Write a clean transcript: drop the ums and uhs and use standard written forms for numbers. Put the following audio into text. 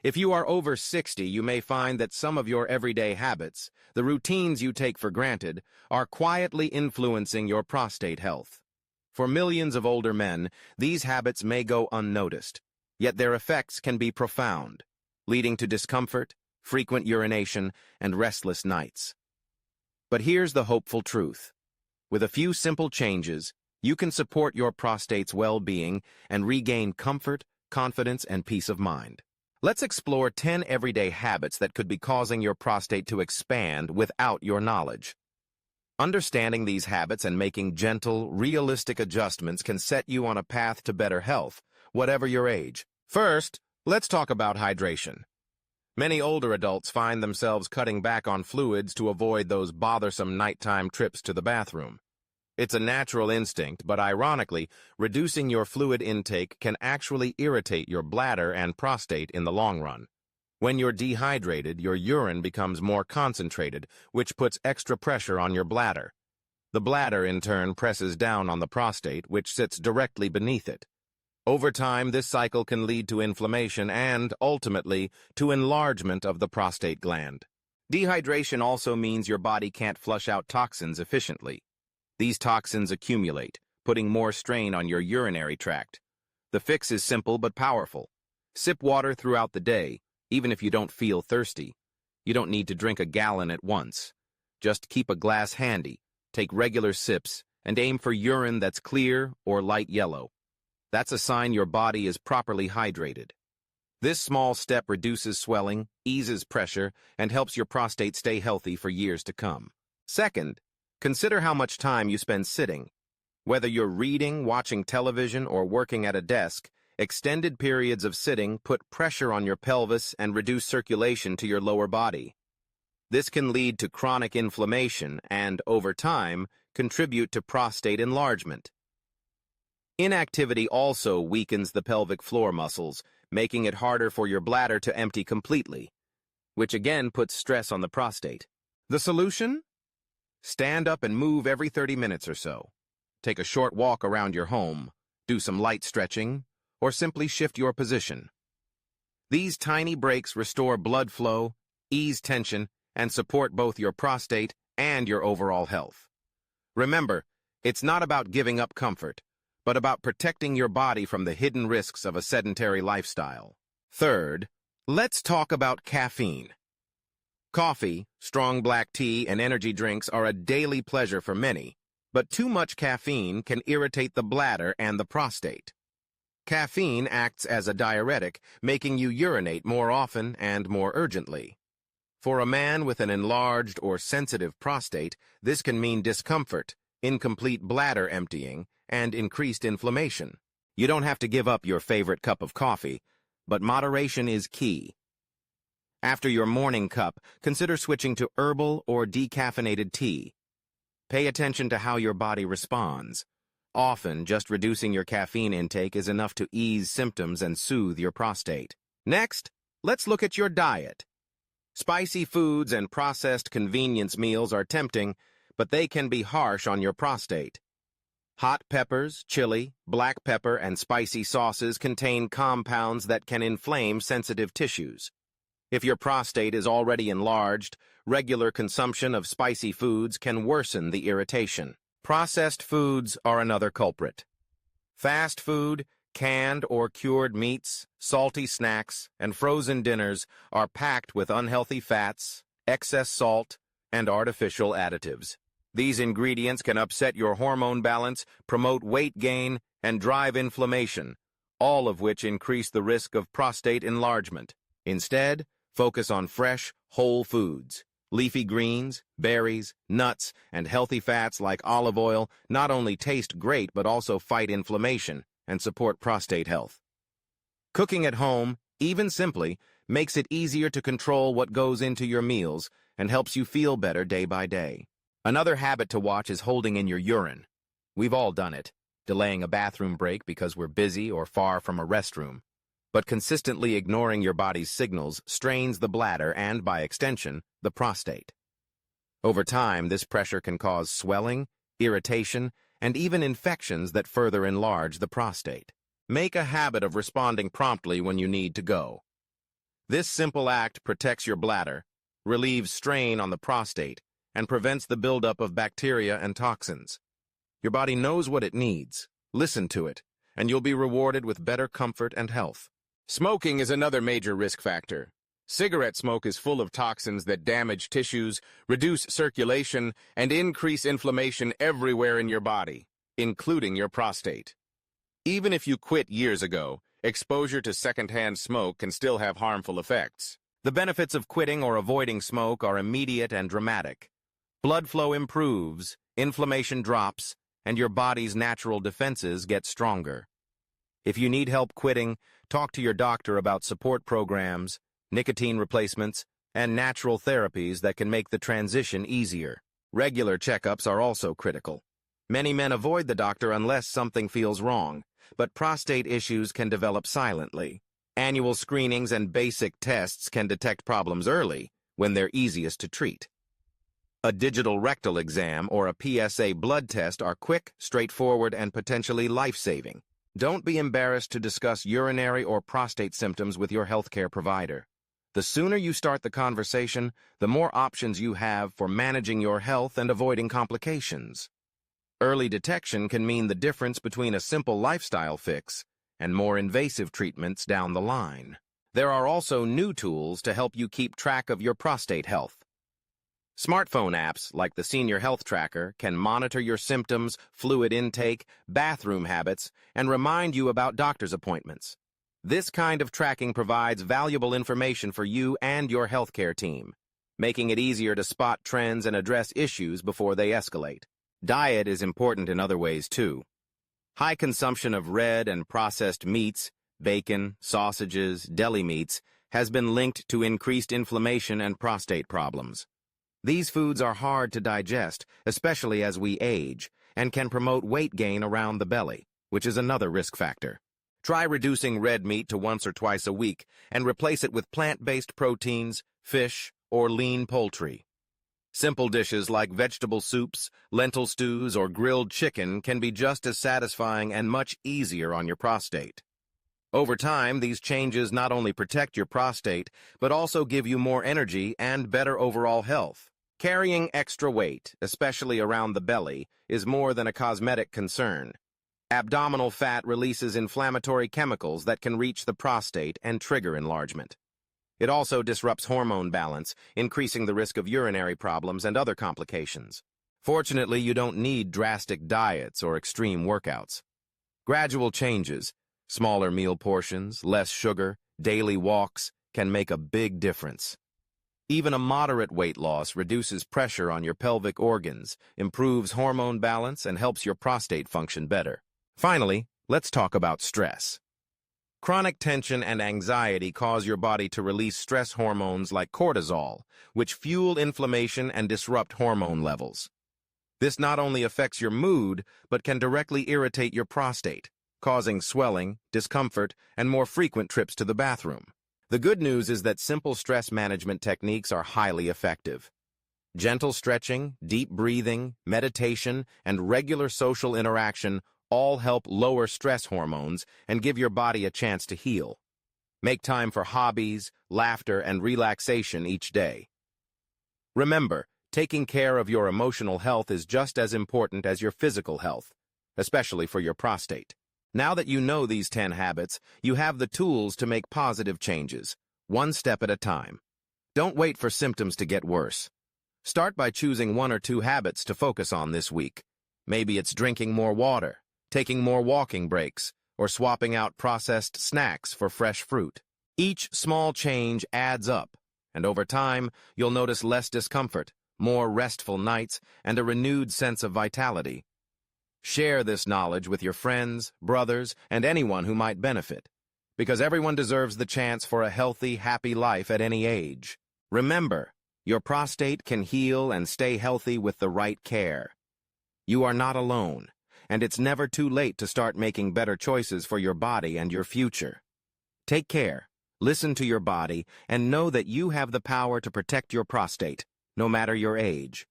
If you are over 60, you may find that some of your everyday habits, the routines you take for granted, are quietly influencing your prostate health. For millions of older men, these habits may go unnoticed, yet their effects can be profound, leading to discomfort, frequent urination, and restless nights. But here's the hopeful truth. With a few simple changes, you can support your prostate's well-being and regain comfort, confidence, and peace of mind. Let's explore 10 everyday habits that could be causing your prostate to expand without your knowledge. Understanding these habits and making gentle, realistic adjustments can set you on a path to better health, whatever your age. First, let's talk about hydration. Many older adults find themselves cutting back on fluids to avoid those bothersome nighttime trips to the bathroom. It's a natural instinct, but ironically, reducing your fluid intake can actually irritate your bladder and prostate in the long run. When you're dehydrated, your urine becomes more concentrated, which puts extra pressure on your bladder. The bladder, in turn, presses down on the prostate, which sits directly beneath it. Over time, this cycle can lead to inflammation and, ultimately, to enlargement of the prostate gland. Dehydration also means your body can't flush out toxins efficiently. These toxins accumulate, putting more strain on your urinary tract. The fix is simple but powerful. Sip water throughout the day, even if you don't feel thirsty. You don't need to drink a gallon at once. Just keep a glass handy, take regular sips, and aim for urine that's clear or light yellow. That's a sign your body is properly hydrated. This small step reduces swelling, eases pressure, and helps your prostate stay healthy for years to come. Second, consider how much time you spend sitting. Whether you're reading, watching television, or working at a desk, extended periods of sitting put pressure on your pelvis and reduce circulation to your lower body. This can lead to chronic inflammation and, over time, contribute to prostate enlargement. Inactivity also weakens the pelvic floor muscles, making it harder for your bladder to empty completely, which again puts stress on the prostate. The solution? Stand up and move every 30 minutes or so. Take a short walk around your home, do some light stretching, or simply shift your position. These tiny breaks restore blood flow, ease tension, and support both your prostate and your overall health. Remember, it's not about giving up comfort, but about protecting your body from the hidden risks of a sedentary lifestyle. Third, let's talk about caffeine. Coffee, strong black tea, and energy drinks are a daily pleasure for many, but too much caffeine can irritate the bladder and the prostate. Caffeine acts as a diuretic, making you urinate more often and more urgently. For a man with an enlarged or sensitive prostate, this can mean discomfort, incomplete bladder emptying, and increased inflammation. You don't have to give up your favorite cup of coffee, but moderation is key. After your morning cup, consider switching to herbal or decaffeinated tea. Pay attention to how your body responds. Often, just reducing your caffeine intake is enough to ease symptoms and soothe your prostate. Next, let's look at your diet. Spicy foods and processed convenience meals are tempting, but they can be harsh on your prostate. Hot peppers, chili, black pepper, and spicy sauces contain compounds that can inflame sensitive tissues. If your prostate is already enlarged, regular consumption of spicy foods can worsen the irritation. Processed foods are another culprit. Fast food, canned or cured meats, salty snacks, and frozen dinners are packed with unhealthy fats, excess salt, and artificial additives. These ingredients can upset your hormone balance, promote weight gain, and drive inflammation, all of which increase the risk of prostate enlargement. Instead, focus on fresh, whole foods. Leafy greens, berries, nuts, and healthy fats like olive oil not only taste great but also fight inflammation and support prostate health. Cooking at home, even simply, makes it easier to control what goes into your meals and helps you feel better day by day. Another habit to watch is holding in your urine. We've all done it, delaying a bathroom break because we're busy or far from a restroom. But consistently ignoring your body's signals strains the bladder and, by extension, the prostate. Over time, this pressure can cause swelling, irritation, and even infections that further enlarge the prostate. Make a habit of responding promptly when you need to go. This simple act protects your bladder, relieves strain on the prostate, and prevents the buildup of bacteria and toxins. Your body knows what it needs. Listen to it, and you'll be rewarded with better comfort and health. Smoking is another major risk factor. Cigarette smoke is full of toxins that damage tissues, reduce circulation, and increase inflammation everywhere in your body, including your prostate. Even if you quit years ago, exposure to secondhand smoke can still have harmful effects. The benefits of quitting or avoiding smoke are immediate and dramatic. Blood flow improves, inflammation drops, and your body's natural defenses get stronger. If you need help quitting, talk to your doctor about support programs, nicotine replacements, and natural therapies that can make the transition easier. Regular checkups are also critical. Many men avoid the doctor unless something feels wrong, but prostate issues can develop silently. Annual screenings and basic tests can detect problems early when they're easiest to treat. A digital rectal exam or a PSA blood test are quick, straightforward, and potentially life-saving. Don't be embarrassed to discuss urinary or prostate symptoms with your healthcare provider. The sooner you start the conversation, the more options you have for managing your health and avoiding complications. Early detection can mean the difference between a simple lifestyle fix and more invasive treatments down the line. There are also new tools to help you keep track of your prostate health. Smartphone apps like the Senior Health Tracker can monitor your symptoms, fluid intake, bathroom habits, and remind you about doctor's appointments. This kind of tracking provides valuable information for you and your healthcare team, making it easier to spot trends and address issues before they escalate. Diet is important in other ways, too. High consumption of red and processed meats, bacon, sausages, deli meats, has been linked to increased inflammation and prostate problems. These foods are hard to digest, especially as we age, and can promote weight gain around the belly, which is another risk factor. Try reducing red meat to once or twice a week and replace it with plant-based proteins, fish, or lean poultry. Simple dishes like vegetable soups, lentil stews, or grilled chicken can be just as satisfying and much easier on your prostate. Over time, these changes not only protect your prostate, but also give you more energy and better overall health. Carrying extra weight, especially around the belly, is more than a cosmetic concern. Abdominal fat releases inflammatory chemicals that can reach the prostate and trigger enlargement. It also disrupts hormone balance, increasing the risk of urinary problems and other complications. Fortunately, you don't need drastic diets or extreme workouts. Gradual changes, smaller meal portions, less sugar, daily walks, can make a big difference. Even a moderate weight loss reduces pressure on your pelvic organs, improves hormone balance, and helps your prostate function better. Finally, let's talk about stress. Chronic tension and anxiety cause your body to release stress hormones like cortisol, which fuel inflammation and disrupt hormone levels. This not only affects your mood, but can directly irritate your prostate, causing swelling, discomfort, and more frequent trips to the bathroom. The good news is that simple stress management techniques are highly effective. Gentle stretching, deep breathing, meditation, and regular social interaction all help lower stress hormones and give your body a chance to heal. Make time for hobbies, laughter, and relaxation each day. Remember, taking care of your emotional health is just as important as your physical health, especially for your prostate. Now that you know these 10 habits, you have the tools to make positive changes, one step at a time. Don't wait for symptoms to get worse. Start by choosing 1 or 2 habits to focus on this week. Maybe it's drinking more water, taking more walking breaks, or swapping out processed snacks for fresh fruit. Each small change adds up, and over time, you'll notice less discomfort, more restful nights, and a renewed sense of vitality. Share this knowledge with your friends, brothers, and anyone who might benefit, because everyone deserves the chance for a healthy, happy life at any age. Remember, your prostate can heal and stay healthy with the right care. You are not alone, and it's never too late to start making better choices for your body and your future. Take care, listen to your body, and know that you have the power to protect your prostate, no matter your age.